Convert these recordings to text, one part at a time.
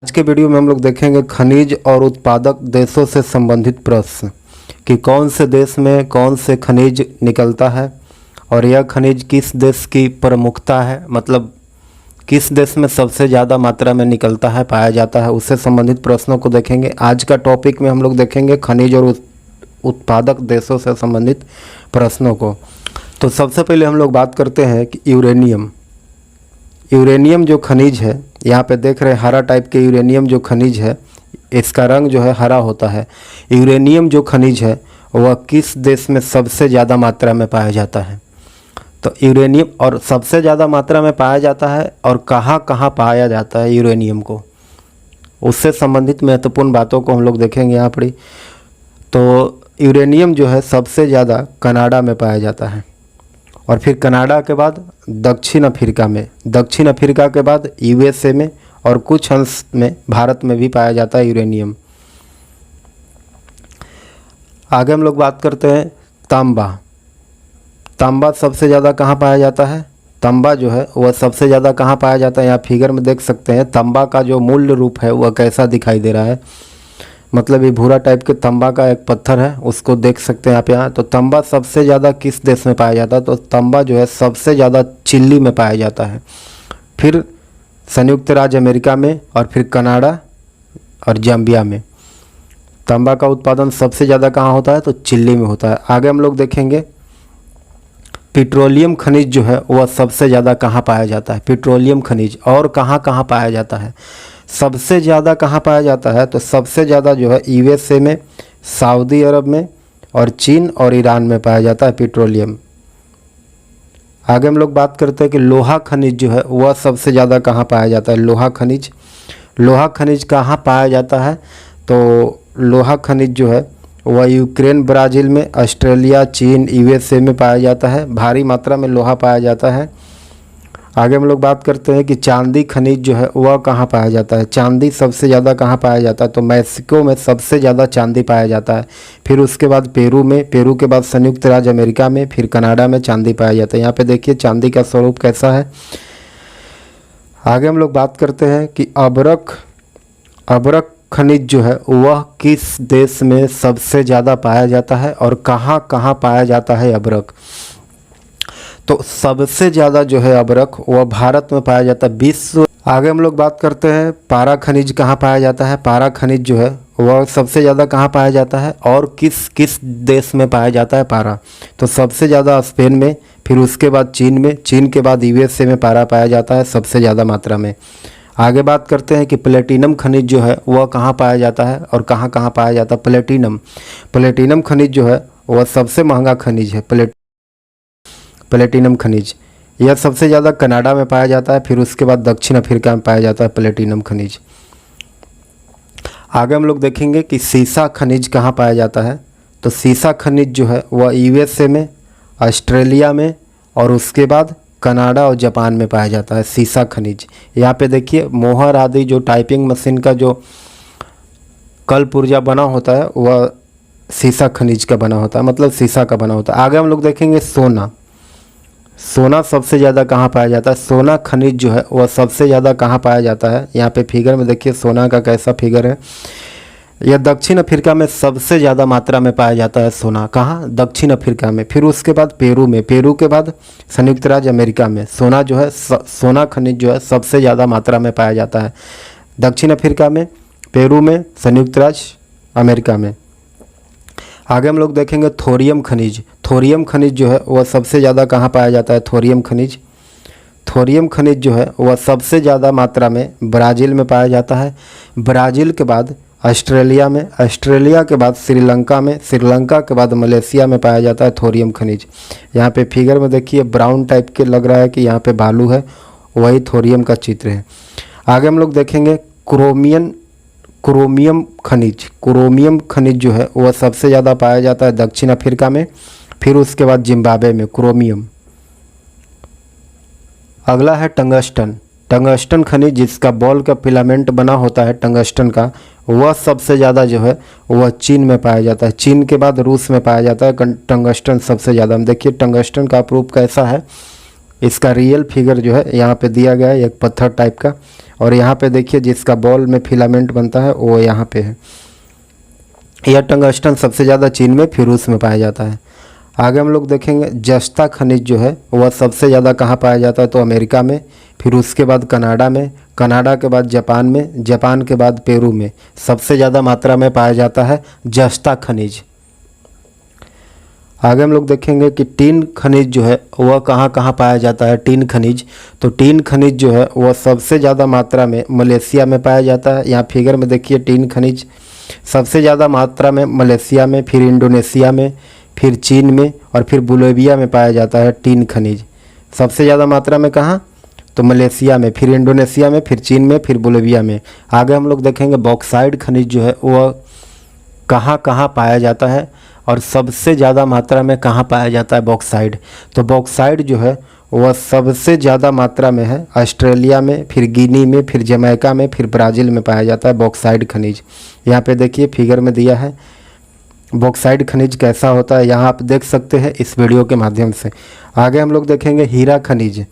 आज के वीडियो में हम लोग देखेंगे खनिज और उत्पादक देशों से संबंधित प्रश्न कि कौन से देश में कौन से खनिज निकलता है और यह खनिज किस देश की प्रमुखता है, मतलब किस देश में सबसे ज़्यादा मात्रा में निकलता है, पाया जाता है, उससे संबंधित प्रश्नों को देखेंगे। आज का टॉपिक में हम लोग देखेंगे खनिज और उत्पादक देशों से संबंधित प्रश्नों को। तो सबसे पहले हम लोग बात करते हैं कि यूरेनियम जो खनिज है, यहाँ पे देख रहे हैं हरा टाइप के यूरेनियम जो खनिज है, इसका रंग जो है हरा होता है। यूरेनियम जो खनिज है वह किस देश में सबसे ज़्यादा मात्रा में पाया जाता है? तो यूरेनियम और सबसे ज़्यादा मात्रा में पाया जाता है और कहाँ कहाँ पाया जाता है यूरेनियम को, उससे संबंधित महत्वपूर्ण बातों को हम लोग देखेंगे यहाँ पर। तो यूरेनियम जो है सबसे ज़्यादा कनाडा में पाया जाता है और फिर कनाडा के बाद दक्षिण अफ्रीका में, दक्षिण अफ्रीका के बाद यूएसए में और कुछ अंश में भारत में भी पाया जाता है यूरेनियम। आगे हम लोग बात करते हैं तांबा। तांबा सबसे ज़्यादा कहाँ पाया जाता है? तांबा जो है वह सबसे ज़्यादा कहाँ पाया जाता है? यहाँ फिगर में देख सकते हैं तांबा का जो मूल रूप है वह कैसा दिखाई दे रहा है, मतलब ये भूरा टाइप के तांबा का एक पत्थर है, उसको देख सकते हैं आप यहाँ। तो तांबा सबसे ज़्यादा किस देश में पाया जाता है? तो तांबा जो है सबसे ज़्यादा चिली में पाया जाता है, फिर संयुक्त राज्य अमेरिका में और फिर कनाडा और जाम्बिया में। तांबा का उत्पादन सबसे ज़्यादा कहाँ होता है? तो चिली में होता है। आगे हम लोग देखेंगे पेट्रोलियम खनिज जो है वह सबसे ज़्यादा कहाँ पाया जाता है? पेट्रोलियम खनिज और कहाँ कहाँ पाया जाता है? सबसे ज़्यादा कहाँ पाया जाता है? तो सबसे ज़्यादा जो है यूएसए में, सऊदी अरब में और चीन और ईरान में पाया जाता है पेट्रोलियम। आगे हम लोग बात करते हैं कि लोहा खनिज जो है वह सबसे ज़्यादा कहाँ पाया जाता है? लोहा खनिज कहाँ पाया जाता है? तो लोहा खनिज जो है वह यूक्रेन, ब्राज़ील में, ऑस्ट्रेलिया, चीन, यूएसए में पाया जाता है। भारी मात्रा में लोहा पाया जाता है। आगे हम लोग बात करते हैं कि चांदी खनिज जो है वह कहाँ पाया जाता है? चांदी सबसे ज़्यादा कहाँ पाया जाता है? तो मैक्सिको में सबसे ज़्यादा चांदी पाया जाता है, फिर उसके बाद पेरू में, पेरू के बाद संयुक्त राज्य अमेरिका में, फिर कनाडा में चांदी पाया जाता है। यहाँ पे देखिए चांदी का स्वरूप कैसा है। आगे हम लोग बात करते हैं कि अबरक खनिज जो है वह किस देश में सबसे ज़्यादा पाया जाता है और कहाँ कहाँ पाया जाता है अबरक? तो सबसे ज़्यादा जो है अबरक वह भारत में पाया जाता है, विश्व। आगे हम लोग बात करते हैं पारा खनिज कहाँ पाया जाता है? पारा खनिज जो है वह सबसे ज़्यादा कहाँ पाया जाता है और किस किस देश में पाया जाता है पारा? तो सबसे ज़्यादा स्पेन में, फिर उसके बाद चीन में, चीन के बाद यूएसए में पारा पाया जाता है सबसे ज़्यादा मात्रा में। आगे बात करते हैं कि प्लेटिनम खनिज जो है वह कहाँ पाया जाता है और कहाँ कहाँ पाया जाता है? प्लेटिनम खनिज जो है वह सबसे महंगा खनिज है। प्लेटिनम खनिज यह सबसे ज़्यादा कनाडा में पाया जाता है, फिर उसके बाद दक्षिण अफ्रीका में पाया जाता है प्लेटिनम खनिज। आगे हम लोग देखेंगे कि सीसा खनिज कहाँ पाया जाता है? तो सीसा खनिज जो है वह यूएसए में, ऑस्ट्रेलिया में और उसके बाद कनाडा और जापान में पाया जाता है सीसा खनिज। यहाँ पे देखिए मोहर आदि जो टाइपिंग मशीन का जो कल पुर्जा बना होता है वह सीसा खनिज का बना होता है, मतलब सीसा का बना होता है। आगे हम लोग देखेंगे सोना सबसे ज़्यादा कहाँ पाया जाता है? सोना खनिज जो है वह सबसे ज़्यादा कहाँ पाया जाता है? यहाँ पे फिगर में देखिए सोना का कैसा फिगर है। यह दक्षिण अफ्रीका में सबसे ज़्यादा मात्रा में पाया जाता है सोना। कहाँ? दक्षिण अफ्रीका में, फिर उसके बाद पेरू में, पेरू के बाद संयुक्त राज्य अमेरिका में। सोना जो है सोना खनिज जो है सबसे ज़्यादा मात्रा में पाया जाता है दक्षिण अफ्रीका में, पेरू में, संयुक्त राज्य अमेरिका में। आगे हम लोग देखेंगे थोरियम खनिज जो है वह सबसे ज़्यादा कहाँ पाया जाता है? थोरियम खनिज जो है वह सबसे ज़्यादा मात्रा में ब्राज़ील में पाया जाता है। ब्राज़ील के बाद ऑस्ट्रेलिया में, ऑस्ट्रेलिया के बाद श्रीलंका में, श्रीलंका के बाद मलेशिया में पाया जाता है थोरियम खनिज। यहाँ पे फिगर में देखिए ब्राउन टाइप के लग रहा है कि यहाँ पे बालू है, वही थोरियम का चित्र है। आगे हम लोग देखेंगे क्रोमियम खनिज जो है वह सबसे ज़्यादा पाया जाता है दक्षिण अफ्रीका में, फिर उसके बाद जिम्बाब्वे में क्रोमियम। अगला है टंगस्टन खनिज, जिसका बॉल का फिलामेंट बना होता है टंगस्टन का, वह सबसे ज़्यादा जो है वह चीन में पाया जाता है। चीन के बाद रूस में पाया जाता है टंगस्टन सबसे ज़्यादा। हम देखिए टंगस्टन का प्रूफ कैसा है, इसका रियल फिगर जो है यहाँ पे दिया गया है, एक पत्थर टाइप का। और यहाँ पे देखिए जिसका बॉल में फिलामेंट बनता है वो यहाँ पे है। यह टंगस्टन सबसे ज़्यादा चीन में, फिर रूस में पाया जाता है। आगे हम लोग देखेंगे जस्ता खनिज जो है वह सबसे ज़्यादा कहाँ पाया जाता है, तो अमेरिका में, फिर उसके बाद कनाडा में, कनाडा के बाद जापान में, जापान के बाद पेरू में सबसे ज़्यादा मात्रा में पाया जाता है जस्ता खनिज। आगे हम लोग देखेंगे कि टीन खनिज जो है वह कहाँ कहाँ पाया जाता है। टीन खनिज, तो टीन खनिज जो है वह सबसे ज़्यादा मात्रा में मलेशिया में पाया जाता है। यहाँ फिगर में देखिए टीन खनिज सबसे ज़्यादा मात्रा में मलेशिया में, फिर इंडोनेशिया में, फिर चीन में और फिर बोलिविया में पाया जाता है टीन खनिज। सबसे ज़्यादा मात्रा में कहाँ, तो मलेशिया में, फिर इंडोनेशिया में, फिर चीन में, फिर बोलिविया में। आगे हम लोग देखेंगे बॉक्साइड खनिज जो है वह कहाँ कहाँ पाया जाता है और सबसे ज़्यादा मात्रा में कहाँ पाया जाता है बॉक्साइड। तो बॉक्साइड जो है वह सबसे ज़्यादा मात्रा में है ऑस्ट्रेलिया में, फिर गिनी में, फिर जमैका में, फिर ब्राज़ील में पाया जाता है बॉक्साइड खनिज। यहाँ पे देखिए फिगर में दिया है बॉक्साइड खनिज कैसा होता है, यहाँ आप देख सकते हैं इस वीडियो के माध्यम से। आगे हम लोग देखेंगे हीरा खनिज।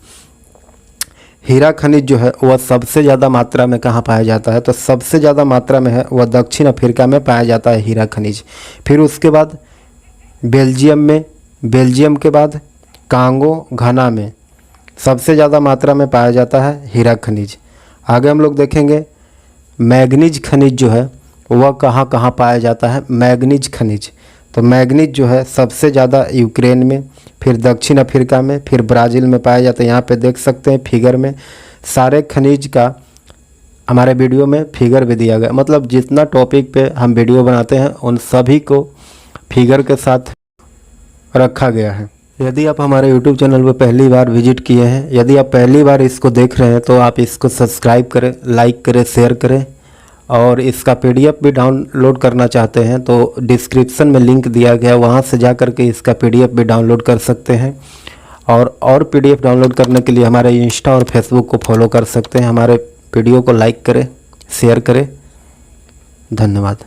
हीरा खनिज जो है वह सबसे ज़्यादा मात्रा में कहाँ पाया जाता है, तो सबसे ज़्यादा मात्रा में है वह दक्षिण अफ्रीका में पाया जाता है हीरा खनिज। फिर उसके बाद बेल्जियम में, बेल्जियम के बाद कांगो घाना में सबसे ज़्यादा मात्रा में पाया जाता है हीरा खनिज। आगे हम लोग देखेंगे मैग्नीज खनिज जो है वह कहाँ कहाँ पाया जाता है। मैग्नीज खनिज, तो मैग्नीज जो है सबसे ज़्यादा यूक्रेन में, फिर दक्षिण अफ्रीका में, फिर ब्राज़ील में पाया जाता है। यहाँ पे देख सकते हैं फिगर में सारे खनिज का हमारे वीडियो में फिगर भी दिया गया, मतलब जितना टॉपिक पे हम वीडियो बनाते हैं उन सभी को फिगर के साथ रखा गया है। यदि आप हमारे YouTube चैनल पर पहली बार विजिट किए हैं, यदि आप पहली बार इसको देख रहे हैं तो आप इसको सब्सक्राइब करें, लाइक करें, शेयर करें। और इसका PDF भी डाउनलोड करना चाहते हैं तो डिस्क्रिप्शन में लिंक दिया गया है, वहाँ से जा कर के इसका PDF भी डाउनलोड कर सकते हैं। और PDF डाउनलोड करने के लिए हमारे इंस्टा और फेसबुक को फॉलो कर सकते हैं। हमारे वीडियो को लाइक करें, शेयर करें। धन्यवाद।